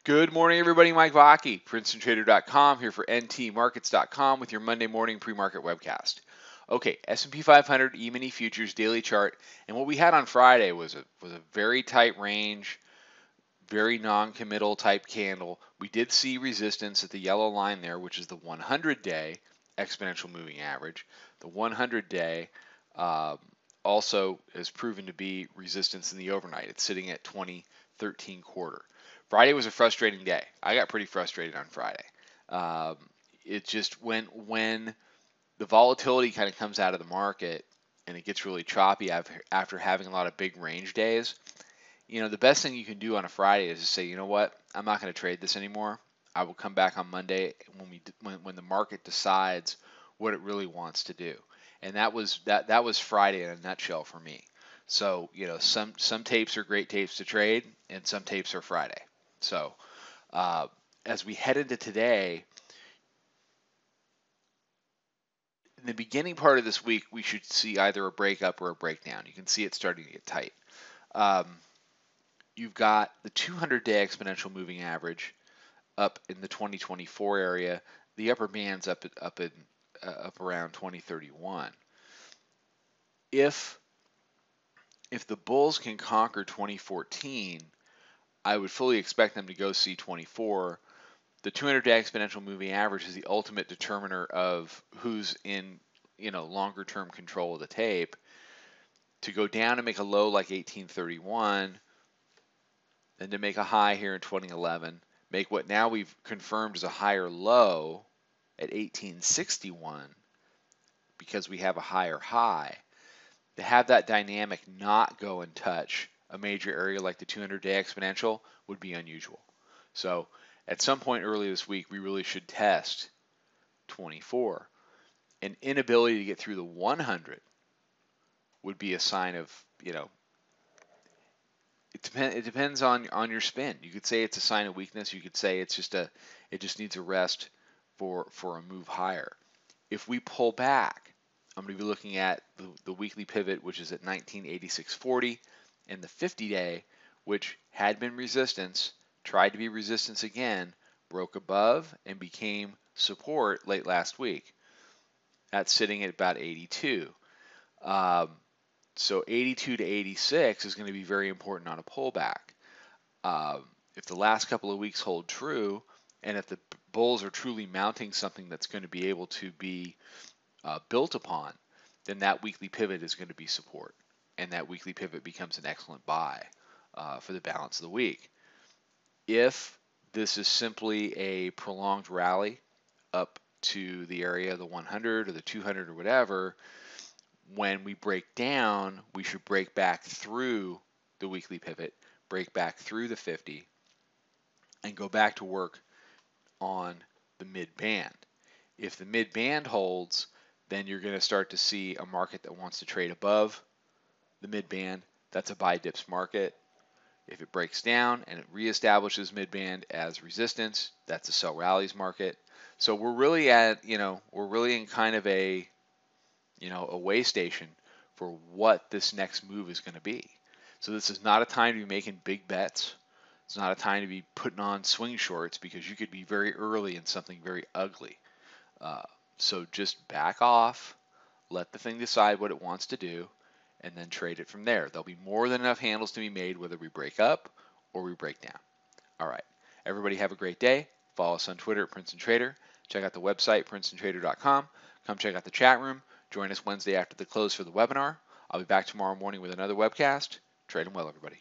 Good morning, everybody. Mike Vacchi, PrincetonTrader.com, here for NTMarkets.com with your Monday morning pre-market webcast. Okay, S&P 500 E-mini futures daily chart, and what we had on Friday was a very tight range, very non-committal type candle. We did see resistance at the yellow line there, which is the 100-day exponential moving average. The 100-day also has proven to be resistance in the overnight. It's sitting at 2013 quarter. Friday was a frustrating day. I got pretty frustrated on Friday. It just when the volatility kind of comes out of the market and it gets really choppy after having a lot of big range days, the best thing you can do on a Friday is to say, you know what, I'm not going to trade this anymore. I will come back on Monday when the market decides what it really wants to do. And that was Friday in a nutshell for me. So, some tapes are great tapes to trade, and some tapes are Friday. So, as we head into today, in the beginning part of this week, we should see either a breakup or a breakdown. You can see it starting to get tight. You've got the 200-day exponential moving average up in the 2024 area. The upper band's up around 2031. If the bulls can conquer 2014, I would fully expect them to go see 24. The 200-day exponential moving average is the ultimate determiner of who's in, longer-term control of the tape. To go down and make a low like 1831, then to make a high here in 2011, make what now we've confirmed is a higher low at 1861 because we have a higher high. To have that dynamic not go and touch a major area like the 200-day exponential would be unusual. So at some point early this week, we really should test 24. An inability to get through the 100 would be a sign of, it depends on your spin. You could say it's a sign of weakness. You could say it just needs a rest for a move higher. If we pull back, I'm going to be looking at the weekly pivot, which is at 1986.40, and the 50-day, which had been resistance, tried to be resistance again, broke above and became support late last week. That's sitting at about 82. So 82 to 86 is going to be very important on a pullback. If the last couple of weeks hold true, and if the bulls are truly mounting something that's going to be able to be built upon, then that weekly pivot is going to be support, and that weekly pivot becomes an excellent buy for the balance of the week. If this is simply a prolonged rally up to the area of the 100 or the 200 or whatever, when we break down, we should break back through the weekly pivot, break back through the 50, and go back to work on the mid-band. If the mid-band holds, then you're going to start to see a market that wants to trade above the mid-band. That's a buy dips market. If it breaks down and it reestablishes mid-band as resistance, that's a sell rallies market. So we're really in kind of a way station for what this next move is going to be. So this is not a time to be making big bets. It's not a time to be putting on swing shorts because you could be very early in something very ugly. So just back off, let the thing decide what it wants to do, and then trade it from there. There'll be more than enough handles to be made whether we break up or we break down. All right. Everybody have a great day. Follow us on Twitter at Princeton Trader. Check out the website, PrincetonTrader.com. Come check out the chat room. Join us Wednesday after the close for the webinar. I'll be back tomorrow morning with another webcast. Trade them well, everybody.